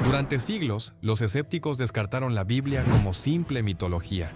Durante siglos, los escépticos descartaron la Biblia como simple mitología.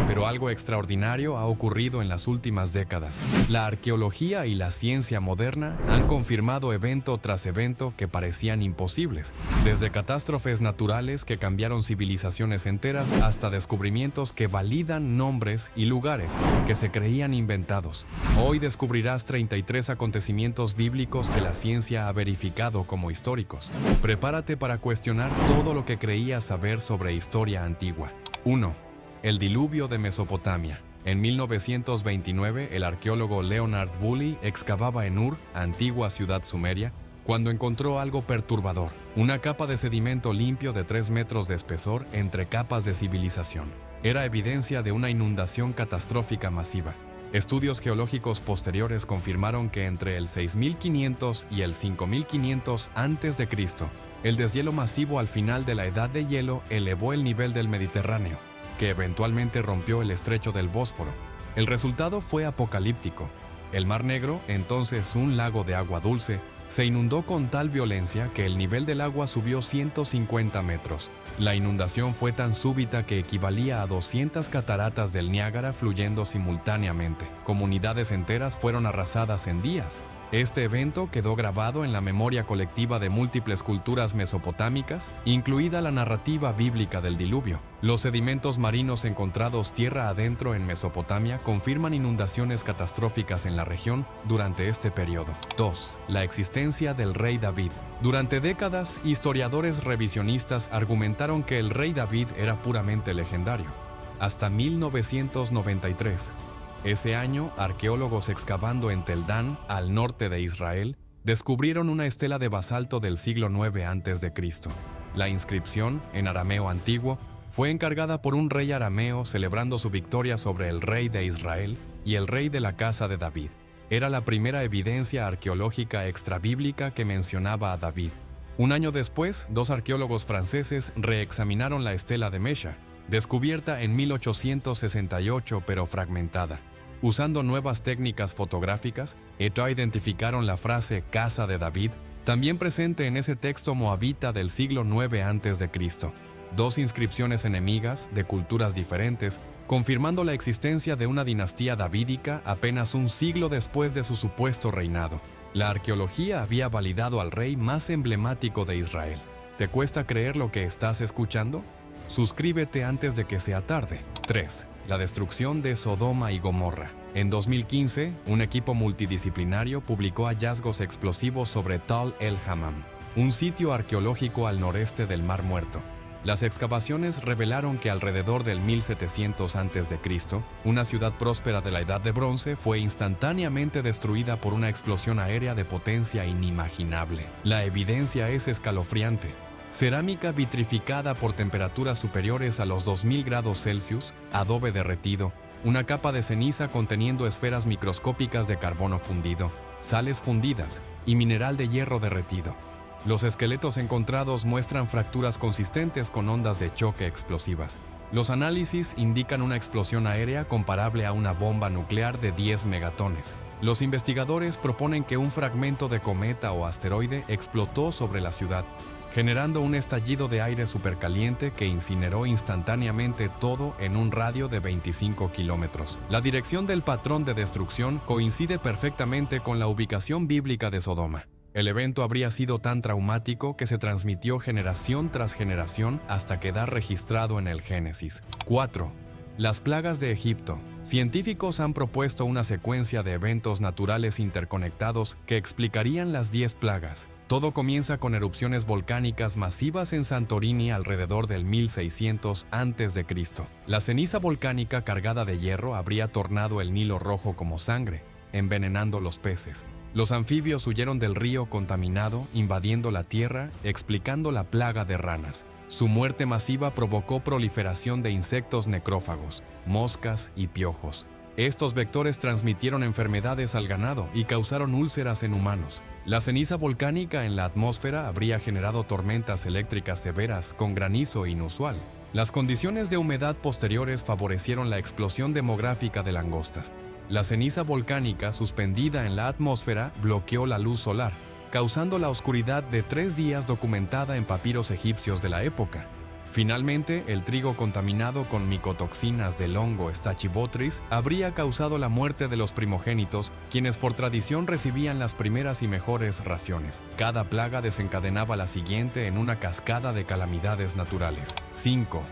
Pero algo extraordinario ha ocurrido en las últimas décadas. La arqueología y la ciencia moderna han confirmado evento tras evento que parecían imposibles, desde catástrofes naturales que cambiaron civilizaciones enteras hasta descubrimientos que validan nombres y lugares que se creían inventados. Hoy descubrirás 33 acontecimientos bíblicos que la ciencia ha verificado como históricos. Prepárate para cuestionar todo lo que creías saber sobre historia antigua. 1. El diluvio de Mesopotamia. En 1929, el arqueólogo Leonard Woolley excavaba en Ur, antigua ciudad sumeria, cuando encontró algo perturbador: una capa de sedimento limpio de 3 metros de espesor entre capas de civilización. Era evidencia de una inundación catastrófica masiva. Estudios geológicos posteriores confirmaron que entre el 6500 y el 5500 a.C., el deshielo masivo al final de la Edad de Hielo elevó el nivel del Mediterráneo, que eventualmente rompió el estrecho del Bósforo. El resultado fue apocalíptico. El Mar Negro, entonces un lago de agua dulce, se inundó con tal violencia que el nivel del agua subió 150 metros. La inundación fue tan súbita que equivalía a 200 cataratas del Niágara fluyendo simultáneamente. Comunidades enteras fueron arrasadas en días. Este evento quedó grabado en la memoria colectiva de múltiples culturas mesopotámicas, incluida la narrativa bíblica del diluvio. Los sedimentos marinos encontrados tierra adentro en Mesopotamia confirman inundaciones catastróficas en la región durante este periodo. 2. La existencia del rey David. Durante décadas, historiadores revisionistas argumentaron que el rey David era puramente legendario. Hasta 1993. Ese año, arqueólogos excavando en Tel Dan, al norte de Israel, descubrieron una estela de basalto del siglo IX a.C. La inscripción, en arameo antiguo, fue encargada por un rey arameo celebrando su victoria sobre el rey de Israel y el rey de la casa de David. Era la primera evidencia arqueológica extrabíblica que mencionaba a David. Un año después, 2 arqueólogos franceses reexaminaron la estela de Mesha, descubierta en 1868 pero fragmentada. Usando nuevas técnicas fotográficas, identificaron la frase «Casa de David», también presente en ese texto moabita del siglo IX a.C. 2 inscripciones enemigas, de culturas diferentes, confirmando la existencia de una dinastía davídica apenas un siglo después de su supuesto reinado. La arqueología había validado al rey más emblemático de Israel. ¿Te cuesta creer lo que estás escuchando? Suscríbete antes de que sea tarde. 3. La destrucción de Sodoma y Gomorra. En 2015, un equipo multidisciplinario publicó hallazgos explosivos sobre Tal el-Hammam, un sitio arqueológico al noreste del Mar Muerto. Las excavaciones revelaron que alrededor del 1700 a.C., una ciudad próspera de la Edad de Bronce fue instantáneamente destruida por una explosión aérea de potencia inimaginable. La evidencia es escalofriante. Cerámica vitrificada por temperaturas superiores a los 2000 grados Celsius, adobe derretido, una capa de ceniza conteniendo esferas microscópicas de carbono fundido, sales fundidas y mineral de hierro derretido. Los esqueletos encontrados muestran fracturas consistentes con ondas de choque explosivas. Los análisis indican una explosión aérea comparable a una bomba nuclear de 10 megatones. Los investigadores proponen que un fragmento de cometa o asteroide explotó sobre la ciudad, generando un estallido de aire supercaliente que incineró instantáneamente todo en un radio de 25 kilómetros. La dirección del patrón de destrucción coincide perfectamente con la ubicación bíblica de Sodoma. El evento habría sido tan traumático que se transmitió generación tras generación hasta quedar registrado en el Génesis. 4. Las plagas de Egipto. Científicos han propuesto una secuencia de eventos naturales interconectados que explicarían las 10 plagas. Todo comienza con erupciones volcánicas masivas en Santorini alrededor del 1600 a.C. La ceniza volcánica cargada de hierro habría tornado el Nilo rojo como sangre, envenenando los peces. Los anfibios huyeron del río contaminado, invadiendo la tierra, explicando la plaga de ranas. Su muerte masiva provocó proliferación de insectos necrófagos, moscas y piojos. Estos vectores transmitieron enfermedades al ganado y causaron úlceras en humanos. La ceniza volcánica en la atmósfera habría generado tormentas eléctricas severas con granizo inusual. Las condiciones de humedad posteriores favorecieron la explosión demográfica de langostas. La ceniza volcánica suspendida en la atmósfera bloqueó la luz solar, causando la oscuridad de 3 días documentada en papiros egipcios de la época. Finalmente, el trigo contaminado con micotoxinas del hongo Stachybotrys habría causado la muerte de los primogénitos, quienes por tradición recibían las primeras y mejores raciones. Cada plaga desencadenaba la siguiente en una cascada de calamidades naturales. 5.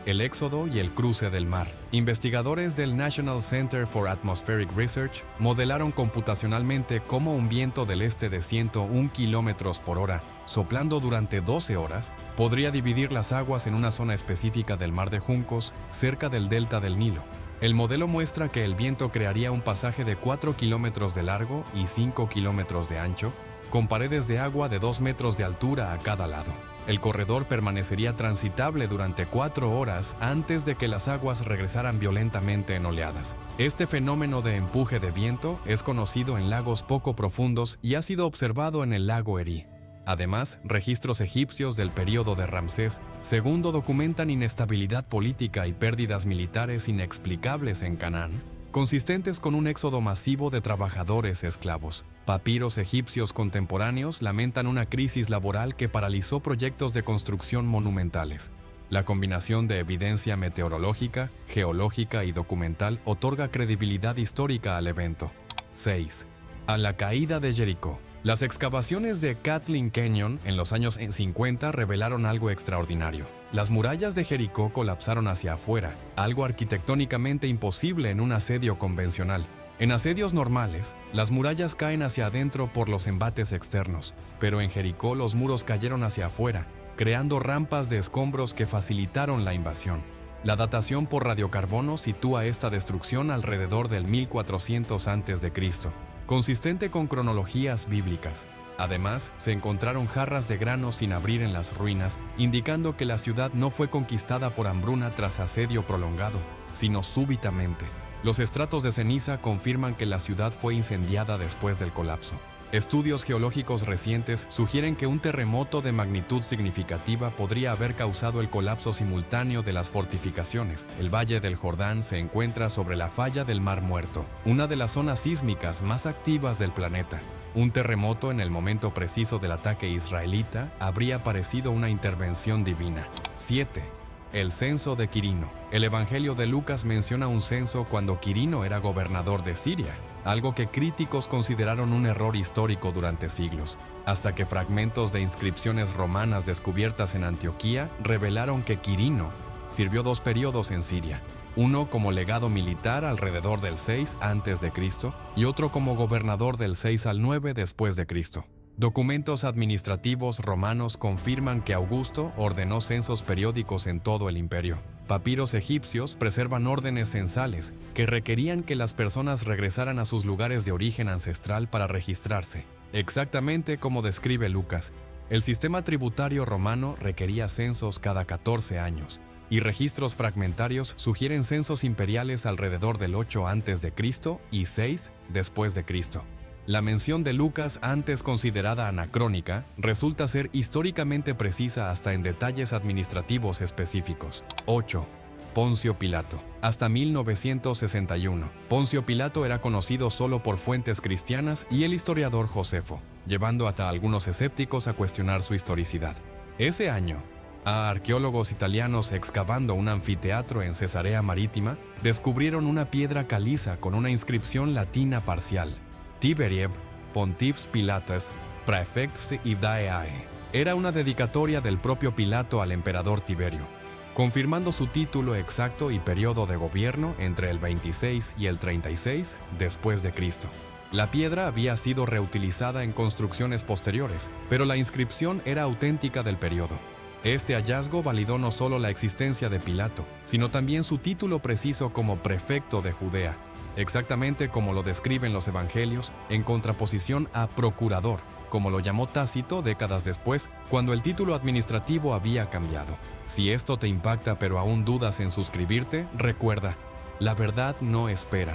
El éxodo y el cruce del mar. Investigadores del National Center for Atmospheric Research modelaron computacionalmente cómo un viento del este de 101 km por hora, soplando durante 12 horas, podría dividir las aguas en una zona específica del Mar de Juncos, cerca del delta del Nilo. El modelo muestra que el viento crearía un pasaje de 4 kilómetros de largo y 5 kilómetros de ancho, con paredes de agua de 2 metros de altura a cada lado. El corredor permanecería transitable durante 4 horas antes de que las aguas regresaran violentamente en oleadas. Este fenómeno de empuje de viento es conocido en lagos poco profundos y ha sido observado en el lago Erie. Además, registros egipcios del período de Ramsés II documentan inestabilidad política y pérdidas militares inexplicables en Canaán, consistentes con un éxodo masivo de trabajadores esclavos. Papiros egipcios contemporáneos lamentan una crisis laboral que paralizó proyectos de construcción monumentales. La combinación de evidencia meteorológica, geológica y documental otorga credibilidad histórica al evento. 6. A la caída de Jericó. Las excavaciones de Kathleen Canyon en los años 50 revelaron algo extraordinario. Las murallas de Jericó colapsaron hacia afuera, algo arquitectónicamente imposible en un asedio convencional. En asedios normales, las murallas caen hacia adentro por los embates externos, pero en Jericó los muros cayeron hacia afuera, creando rampas de escombros que facilitaron la invasión. La datación por radiocarbono sitúa esta destrucción alrededor del 1400 a.C., consistente con cronologías bíblicas. Además, se encontraron jarras de grano sin abrir en las ruinas, indicando que la ciudad no fue conquistada por hambruna tras asedio prolongado, sino súbitamente. Los estratos de ceniza confirman que la ciudad fue incendiada después del colapso. Estudios geológicos recientes sugieren que un terremoto de magnitud significativa podría haber causado el colapso simultáneo de las fortificaciones. El Valle del Jordán se encuentra sobre la falla del Mar Muerto, una de las zonas sísmicas más activas del planeta. Un terremoto en el momento preciso del ataque israelita habría parecido una intervención divina. 7. El censo de Quirino. El Evangelio de Lucas menciona un censo cuando Quirino era gobernador de Siria, algo que críticos consideraron un error histórico durante siglos, hasta que fragmentos de inscripciones romanas descubiertas en Antioquía revelaron que Quirino sirvió 2 periodos en Siria, uno como legado militar alrededor del 6 a.C. y otro como gobernador del 6 al 9 después de Cristo. Documentos administrativos romanos confirman que Augusto ordenó censos periódicos en todo el imperio. Papiros egipcios preservan órdenes censales que requerían que las personas regresaran a sus lugares de origen ancestral para registrarse. Exactamente como describe Lucas, el sistema tributario romano requería censos cada 14 años, y registros fragmentarios sugieren censos imperiales alrededor del 8 a.C. y 6 después de Cristo. La mención de Lucas, antes considerada anacrónica, resulta ser históricamente precisa hasta en detalles administrativos específicos. 8. Poncio Pilato. Hasta 1961, Poncio Pilato era conocido solo por fuentes cristianas y el historiador Josefo, llevando hasta algunos escépticos a cuestionar su historicidad. Ese año, arqueólogos italianos excavando un anfiteatro en Cesarea Marítima descubrieron una piedra caliza con una inscripción latina parcial: Tiberiem Pontifex Pilatus Praefectus Iudaeae. Era una dedicatoria del propio Pilato al emperador Tiberio, confirmando su título exacto y periodo de gobierno entre el 26 y el 36 después de Cristo. La piedra había sido reutilizada en construcciones posteriores, pero la inscripción era auténtica del periodo. Este hallazgo validó no solo la existencia de Pilato, sino también su título preciso como prefecto de Judea, exactamente como lo describen los evangelios, en contraposición a procurador, como lo llamó Tácito décadas después, cuando el título administrativo había cambiado. Si esto te impacta pero aún dudas en suscribirte, recuerda, la verdad no espera.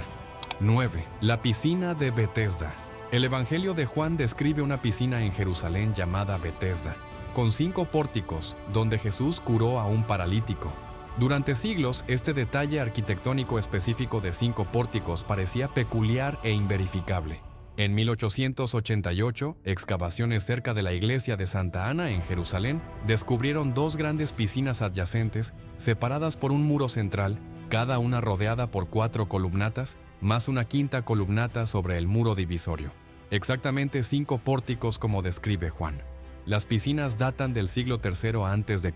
9. La piscina de Betesda. El Evangelio de Juan describe una piscina en Jerusalén llamada Betesda, con 5 pórticos, donde Jesús curó a un paralítico. Durante siglos, este detalle arquitectónico específico de 5 pórticos parecía peculiar e inverificable. En 1888, excavaciones cerca de la iglesia de Santa Ana en Jerusalén descubrieron dos grandes piscinas adyacentes, separadas por un muro central, cada una rodeada por 4 columnatas, más una quinta columnata sobre el muro divisorio. Exactamente 5 pórticos como describe Juan. Las piscinas datan del siglo III a.C.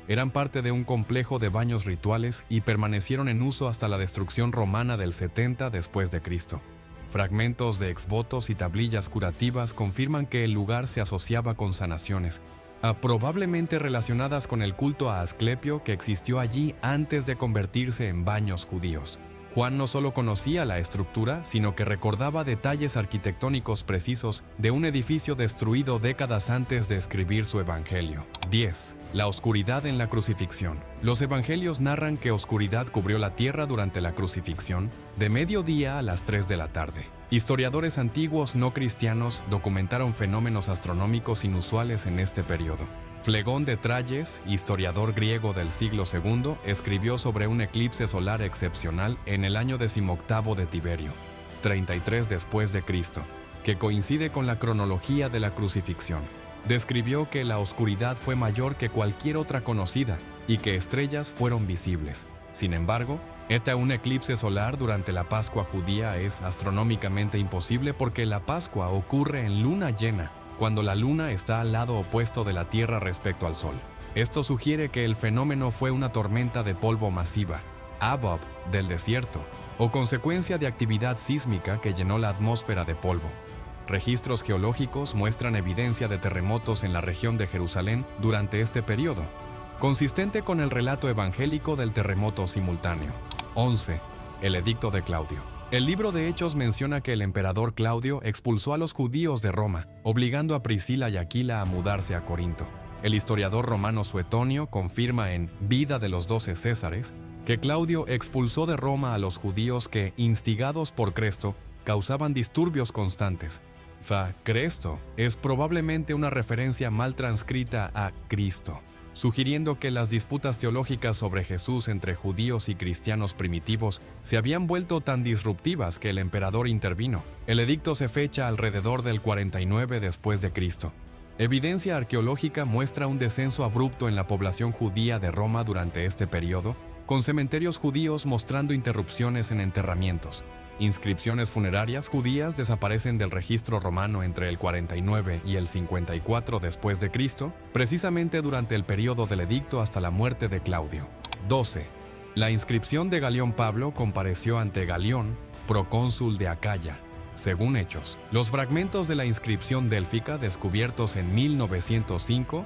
Eran parte de un complejo de baños rituales y permanecieron en uso hasta la destrucción romana del 70 después de Cristo. Fragmentos de exvotos y tablillas curativas confirman que el lugar se asociaba con sanaciones, probablemente relacionadas con el culto a Asclepio que existió allí antes de convertirse en baños judíos. Juan no solo conocía la estructura, sino que recordaba detalles arquitectónicos precisos de un edificio destruido décadas antes de escribir su evangelio. 10. La oscuridad en la crucifixión. Los evangelios narran que oscuridad cubrió la tierra durante la crucifixión, de mediodía a las 3 de la tarde. Historiadores antiguos no cristianos documentaron fenómenos astronómicos inusuales en este periodo. Flegón de Tralles, historiador griego del siglo II, escribió sobre un eclipse solar excepcional en el año 18 de Tiberio, 33 después de Cristo, que coincide con la cronología de la crucifixión. Describió que la oscuridad fue mayor que cualquier otra conocida y que estrellas fueron visibles. Sin embargo, un eclipse solar durante la Pascua judía es astronómicamente imposible porque la Pascua ocurre en luna llena, cuando la luna está al lado opuesto de la Tierra respecto al Sol. Esto sugiere que el fenómeno fue una tormenta de polvo masiva, Abab, del desierto, o consecuencia de actividad sísmica que llenó la atmósfera de polvo. Registros geológicos muestran evidencia de terremotos en la región de Jerusalén durante este periodo, consistente con el relato evangélico del terremoto simultáneo. 11. El edicto de Claudio. El libro de Hechos menciona que el emperador Claudio expulsó a los judíos de Roma, obligando a Priscila y Aquila a mudarse a Corinto. El historiador romano Suetonio confirma en Vida de los 12 Césares que Claudio expulsó de Roma a los judíos que, instigados por Cresto, causaban disturbios constantes. Cresto es probablemente una referencia mal transcrita a Cristo, sugiriendo que las disputas teológicas sobre Jesús entre judíos y cristianos primitivos se habían vuelto tan disruptivas que el emperador intervino. El edicto se fecha alrededor del 49 después de Cristo. Evidencia arqueológica muestra un descenso abrupto en la población judía de Roma durante este periodo, con cementerios judíos mostrando interrupciones en enterramientos. Inscripciones funerarias judías desaparecen del registro romano entre el 49 y el 54 después de Cristo, precisamente durante el periodo del edicto hasta la muerte de Claudio. 12. La inscripción de Galión Pablo compareció ante Galión, procónsul de Acaya. Según Hechos, los fragmentos de la inscripción délfica descubiertos en 1905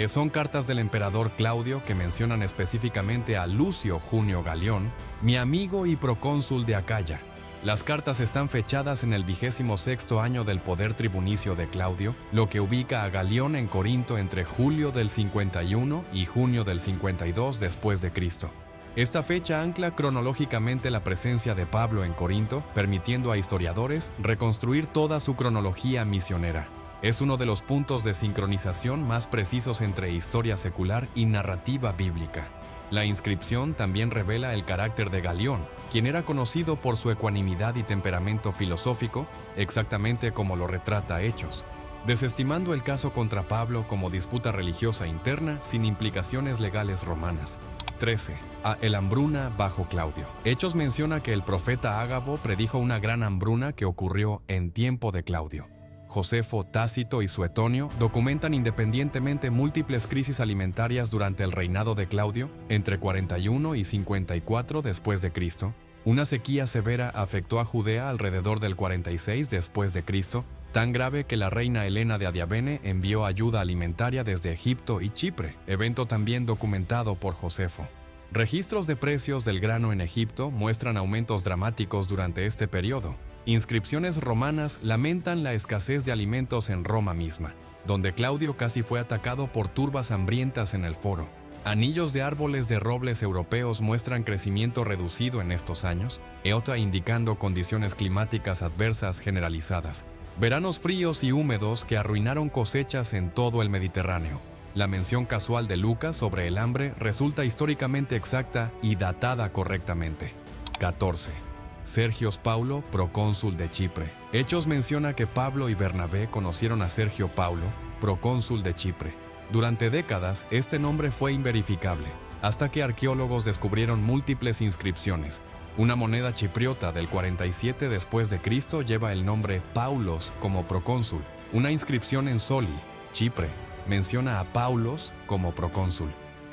son cartas del emperador Claudio que mencionan específicamente a Lucio Junio Galión, mi amigo y procónsul de Acaya. Las cartas están fechadas en el 26º año del poder tribunicio de Claudio, lo que ubica a Galión en Corinto entre julio del 51 y junio del 52 después de Cristo. Esta fecha ancla cronológicamente la presencia de Pablo en Corinto, permitiendo a historiadores reconstruir toda su cronología misionera. Es uno de los puntos de sincronización más precisos entre historia secular y narrativa bíblica. La inscripción también revela el carácter de Galión, quien era conocido por su ecuanimidad y temperamento filosófico, exactamente como lo retrata Hechos, desestimando el caso contra Pablo como disputa religiosa interna sin implicaciones legales romanas. 13. El hambruna bajo Claudio. Hechos menciona que el profeta Ágabo predijo una gran hambruna que ocurrió en tiempo de Claudio. Josefo, Tácito y Suetonio documentan independientemente múltiples crisis alimentarias durante el reinado de Claudio, entre 41 y 54 después de Cristo. Una sequía severa afectó a Judea alrededor del 46 después de Cristo, tan grave que la reina Helena de Adiabene envió ayuda alimentaria desde Egipto y Chipre, evento también documentado por Josefo. Registros de precios del grano en Egipto muestran aumentos dramáticos durante este periodo. Inscripciones romanas lamentan la escasez de alimentos en Roma misma, donde Claudio casi fue atacado por turbas hambrientas en el foro. Anillos de árboles de robles europeos muestran crecimiento reducido en estos años, EOTA indicando condiciones climáticas adversas generalizadas. Veranos fríos y húmedos que arruinaron cosechas en todo el Mediterráneo. La mención casual de Lucas sobre el hambre resulta históricamente exacta y datada correctamente. 14. Sergios Paulo, procónsul de Chipre. Hechos menciona que Pablo y Bernabé conocieron a Sergio Paulo, procónsul de Chipre. Durante décadas, este nombre fue inverificable, hasta que arqueólogos descubrieron múltiples inscripciones. Una moneda chipriota del 47 después de Cristo lleva el nombre Paulos como procónsul. Una inscripción en Soli, Chipre, menciona a Paulos como procónsul.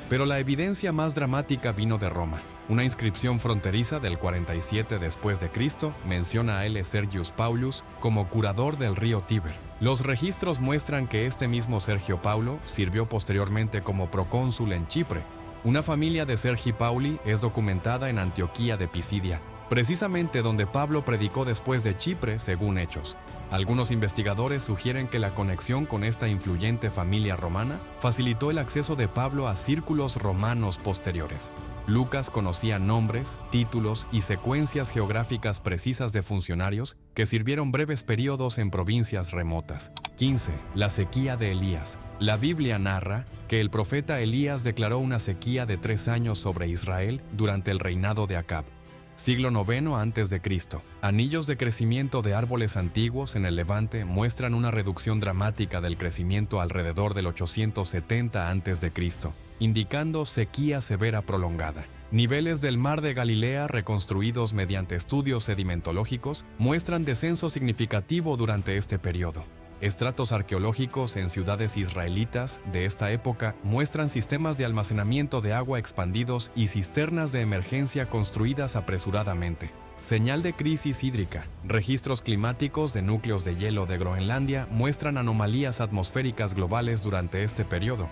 Pero la evidencia más dramática vino de Roma. Una inscripción fronteriza del 47 después de Cristo menciona a L. Sergius Paulus como curador del río Tíber. Los registros muestran que este mismo Sergio Paulo sirvió posteriormente como procónsul en Chipre. Una familia de Sergi Pauli es documentada en Antioquía de Pisidia, precisamente donde Pablo predicó después de Chipre, según Hechos. Algunos investigadores sugieren que la conexión con esta influyente familia romana facilitó el acceso de Pablo a círculos romanos posteriores. Lucas conocía nombres, títulos y secuencias geográficas precisas de funcionarios que sirvieron breves periodos en provincias remotas. 15. La sequía de Elías. La Biblia narra que el profeta Elías declaró una sequía de 3 años sobre Israel durante el reinado de Acab. Siglo IX a.C. Anillos de crecimiento de árboles antiguos en el Levante muestran una reducción dramática del crecimiento alrededor del 870 a.C., indicando sequía severa prolongada. Niveles del mar de Galilea reconstruidos mediante estudios sedimentológicos muestran descenso significativo durante este periodo. Estratos arqueológicos en ciudades israelitas de esta época muestran sistemas de almacenamiento de agua expandidos y cisternas de emergencia construidas apresuradamente. Señal de crisis hídrica. Registros climáticos de núcleos de hielo de Groenlandia muestran anomalías atmosféricas globales durante este periodo,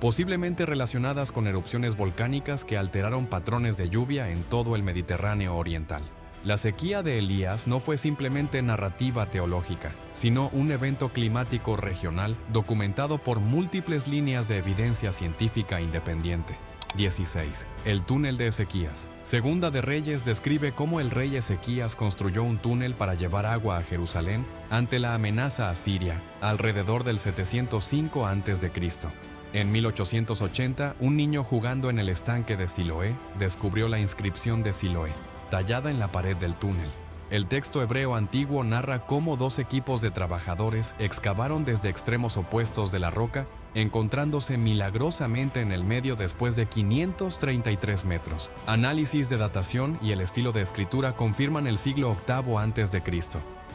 posiblemente relacionadas con erupciones volcánicas que alteraron patrones de lluvia en todo el Mediterráneo oriental. La sequía de Elías no fue simplemente narrativa teológica, sino un evento climático regional documentado por múltiples líneas de evidencia científica independiente. 16. El túnel de Ezequías. Segunda de Reyes describe cómo el rey Ezequías construyó un túnel para llevar agua a Jerusalén ante la amenaza asiria, alrededor del 705 a.C. En 1880, un niño jugando en el estanque de Siloé descubrió la inscripción de Siloé, tallada en la pared del túnel. El texto hebreo antiguo narra cómo 2 equipos de trabajadores excavaron desde extremos opuestos de la roca, encontrándose milagrosamente en el medio después de 533 metros. Análisis de datación y el estilo de escritura confirman el siglo VIII a.C.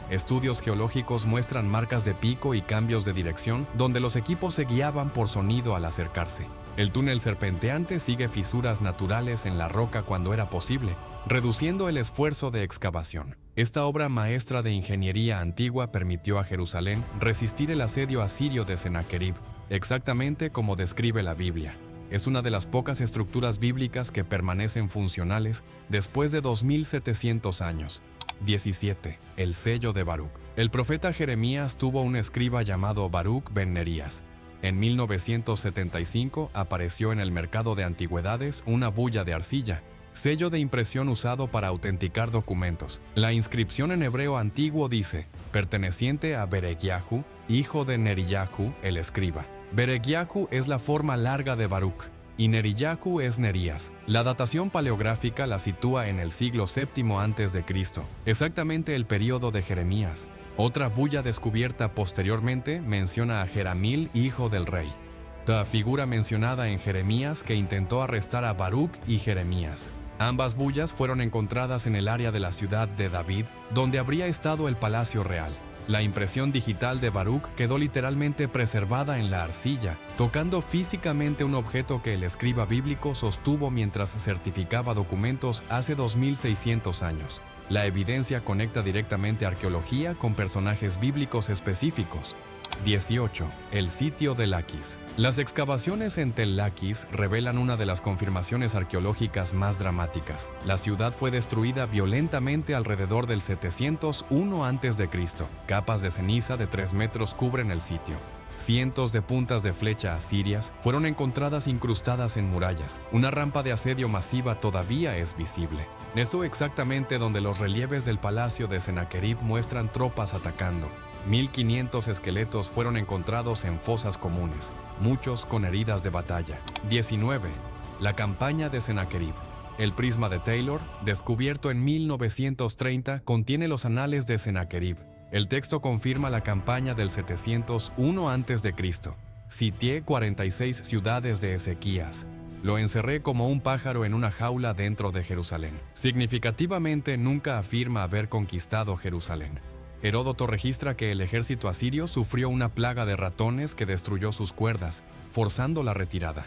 Estudios geológicos muestran marcas de pico y cambios de dirección donde los equipos se guiaban por sonido al acercarse. El túnel serpenteante sigue fisuras naturales en la roca cuando era posible, reduciendo el esfuerzo de excavación. Esta obra maestra de ingeniería antigua permitió a Jerusalén resistir el asedio asirio de Sennacherib, exactamente como describe la Biblia. Es una de las pocas estructuras bíblicas que permanecen funcionales después de 2700 años. 17. El sello de Baruc. El profeta Jeremías tuvo un escriba llamado Baruc ben Nerías. En 1975 apareció en el mercado de antigüedades una bulla de arcilla, sello de impresión usado para autenticar documentos. La inscripción en hebreo antiguo dice, perteneciente a Berequiahu, hijo de Nerillahu, el escriba. Berequiahu es la forma larga de Baruc, y Nerillahu es Nerías. La datación paleográfica la sitúa en el siglo VII a.C., exactamente el período de Jeremías. Otra bulla descubierta posteriormente menciona a Jeramil, hijo del rey, la figura mencionada en Jeremías que intentó arrestar a Baruc y Jeremías. Ambas bullas fueron encontradas en el área de la ciudad de David, donde habría estado el palacio real. La impresión digital de Baruc quedó literalmente preservada en la arcilla, tocando físicamente un objeto que el escriba bíblico sostuvo mientras certificaba documentos hace 2600 años. La evidencia conecta directamente arqueología con personajes bíblicos específicos. 18. El sitio de Laquis. Las excavaciones en Tel Laquis revelan una de las confirmaciones arqueológicas más dramáticas. La ciudad fue destruida violentamente alrededor del 701 a.C. Capas de ceniza de 3 metros cubren el sitio. Cientos de puntas de flecha asirias fueron encontradas incrustadas en murallas. Una rampa de asedio masiva todavía es visible. Eso exactamente donde los relieves del palacio de Sennacherib muestran tropas atacando. 1500 esqueletos fueron encontrados en fosas comunes, muchos con heridas de batalla. 19. La campaña de Sennacherib. El prisma de Taylor, descubierto en 1930, contiene los anales de Sennacherib. El texto confirma la campaña del 701 a.C. Sitié 46 ciudades de Ezequías. Lo encerré como un pájaro en una jaula dentro de Jerusalén. Significativamente, nunca afirma haber conquistado Jerusalén. Heródoto registra que el ejército asirio sufrió una plaga de ratones que destruyó sus cuerdas, forzando la retirada.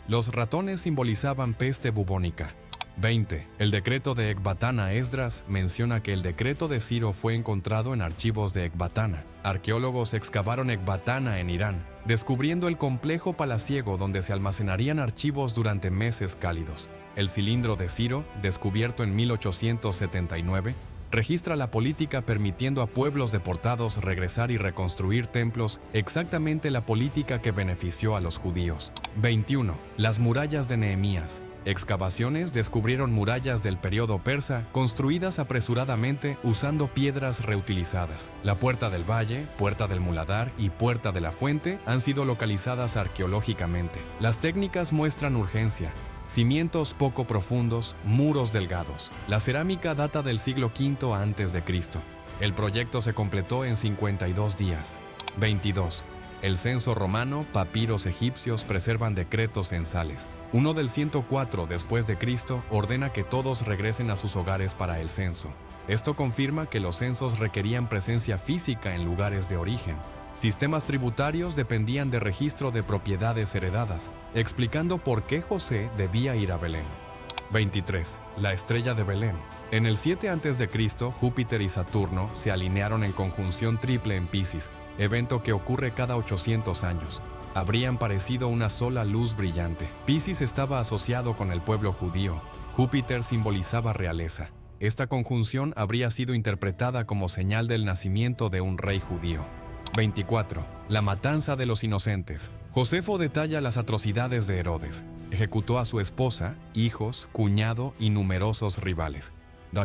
Los ratones simbolizaban peste bubónica. 20. El decreto de Ecbatana. Esdras menciona que el decreto de Ciro fue encontrado en archivos de Ecbatana. Arqueólogos excavaron Ecbatana en Irán, descubriendo el complejo palaciego donde se almacenarían archivos durante meses cálidos. El cilindro de Ciro, descubierto en 1879, registra la política permitiendo a pueblos deportados regresar y reconstruir templos, exactamente la política que benefició a los judíos. 21. Las murallas de Nehemías. Excavaciones descubrieron murallas del periodo persa construidas apresuradamente usando piedras reutilizadas. La Puerta del Valle, Puerta del Muladar y Puerta de la Fuente han sido localizadas arqueológicamente. Las técnicas muestran urgencia. Cimientos poco profundos, muros delgados. La cerámica data del siglo V a.C. El proyecto se completó en 52 días. 22. El censo romano, papiros egipcios preservan decretos censales. Uno del 104 después de Cristo ordena que todos regresen a sus hogares para el censo. Esto confirma que los censos requerían presencia física en lugares de origen. Sistemas tributarios dependían de registro de propiedades heredadas, explicando por qué José debía ir a Belén. 23. La estrella de Belén. En el 7 a.C., Júpiter y Saturno se alinearon en conjunción triple en Piscis, evento que ocurre cada 800 años. Habrían parecido una sola luz brillante. Piscis estaba asociado con el pueblo judío. Júpiter simbolizaba realeza. Esta conjunción habría sido interpretada como señal del nacimiento de un rey judío. 24. La matanza de los inocentes. Josefo detalla las atrocidades de Herodes. Ejecutó a su esposa, hijos, cuñado y numerosos rivales.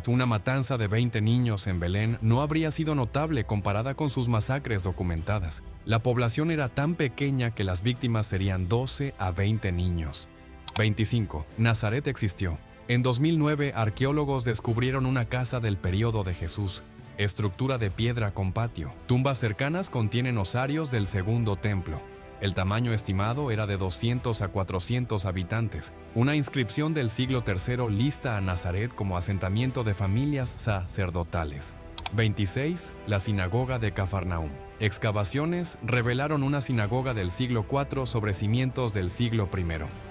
Una matanza de 20 niños en Belén no habría sido notable comparada con sus masacres documentadas. La población era tan pequeña que las víctimas serían 12 a 20 niños. 25. Nazaret existió. En 2009, arqueólogos descubrieron una casa del período de Jesús. Estructura de piedra con patio. Tumbas cercanas contienen osarios del segundo templo. El tamaño estimado era de 200 a 400 habitantes. Una inscripción del siglo III lista a Nazaret como asentamiento de familias sacerdotales. 26. La sinagoga de Cafarnaúm. Excavaciones revelaron una sinagoga del siglo IV sobre cimientos del siglo I.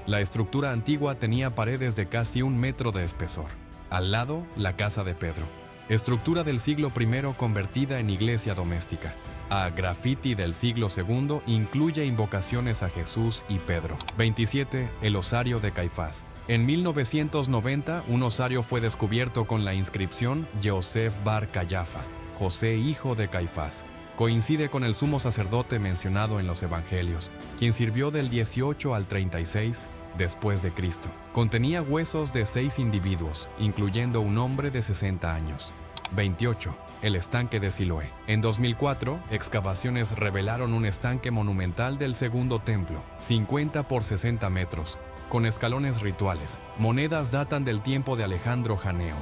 La estructura antigua tenía paredes de casi 1 metro de espesor. Al lado, la casa de Pedro. Estructura del siglo I convertida en iglesia doméstica. A grafiti del siglo II incluye invocaciones a Jesús y Pedro. 27. El osario de Caifás. En 1990, un osario fue descubierto con la inscripción Yosef bar Cayafa, José hijo de Caifás. Coincide con el sumo sacerdote mencionado en los evangelios, quien sirvió del 18 al 36 después de Cristo. Contenía huesos de 6 individuos, incluyendo un hombre de 60 años. 28. El estanque de Siloé. En 2004, excavaciones revelaron un estanque monumental del segundo templo, 50 por 60 metros, con escalones rituales. Monedas datan del tiempo de Alejandro Janeo.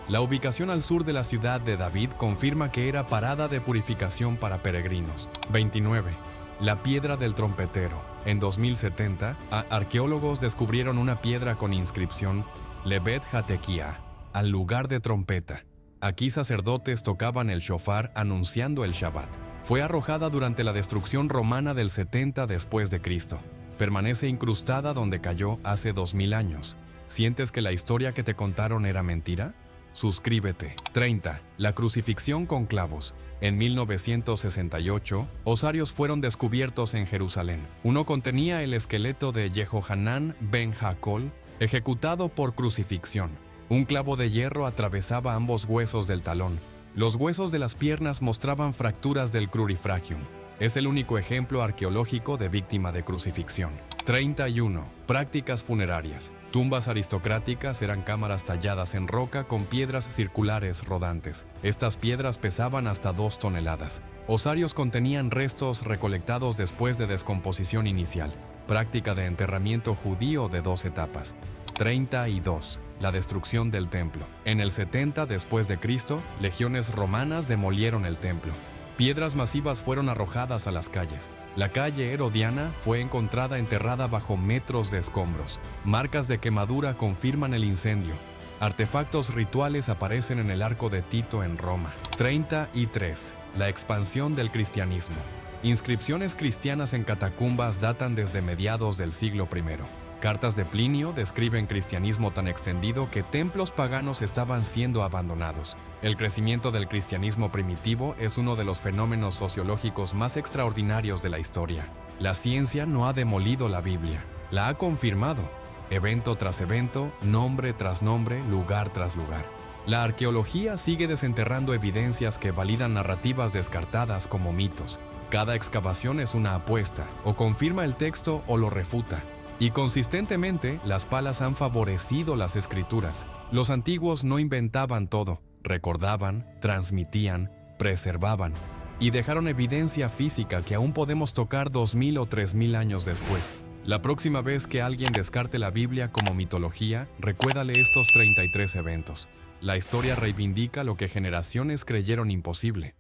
La ubicación al sur de la ciudad de David confirma que era parada de purificación para peregrinos. 29. La piedra del trompetero. En 2070, arqueólogos descubrieron una piedra con inscripción Lebet Hatekia, al lugar de trompeta. Aquí sacerdotes tocaban el shofar anunciando el Shabbat. Fue arrojada durante la destrucción romana del 70 después de Cristo. Permanece incrustada donde cayó hace 2000 años. ¿Sientes que la historia que te contaron era mentira? Suscríbete. 30. La crucifixión con clavos. En 1968, osarios fueron descubiertos en Jerusalén. Uno contenía el esqueleto de Yehohanán ben Jacob, ejecutado por crucifixión. Un clavo de hierro atravesaba ambos huesos del talón. Los huesos de las piernas mostraban fracturas del crurifragium. Es el único ejemplo arqueológico de víctima de crucifixión. 31. Prácticas funerarias. Tumbas aristocráticas eran cámaras talladas en roca con piedras circulares rodantes. Estas piedras pesaban hasta 2 toneladas. Osarios contenían restos recolectados después de descomposición inicial. Práctica de enterramiento judío de 2 etapas. 32. La destrucción del templo. En el 70 después de Cristo, legiones romanas demolieron el templo. Piedras masivas fueron arrojadas a las calles. La calle Herodiana fue encontrada enterrada bajo metros de escombros. Marcas de quemadura confirman el incendio. Artefactos rituales aparecen en el Arco de Tito en Roma. 33. La expansión del cristianismo. Inscripciones cristianas en catacumbas datan desde mediados del siglo I. Cartas de Plinio describen cristianismo tan extendido que templos paganos estaban siendo abandonados. El crecimiento del cristianismo primitivo es uno de los fenómenos sociológicos más extraordinarios de la historia. La ciencia no ha demolido la Biblia, la ha confirmado, evento tras evento, nombre tras nombre, lugar tras lugar. La arqueología sigue desenterrando evidencias que validan narrativas descartadas como mitos. Cada excavación es una apuesta, o confirma el texto o lo refuta. Y consistentemente, las palas han favorecido las escrituras. Los antiguos no inventaban todo, recordaban, transmitían, preservaban, y dejaron evidencia física que aún podemos tocar 2000 o 3000 años después. La próxima vez que alguien descarte la Biblia como mitología, recuérdale estos 33 eventos. La historia reivindica lo que generaciones creyeron imposible.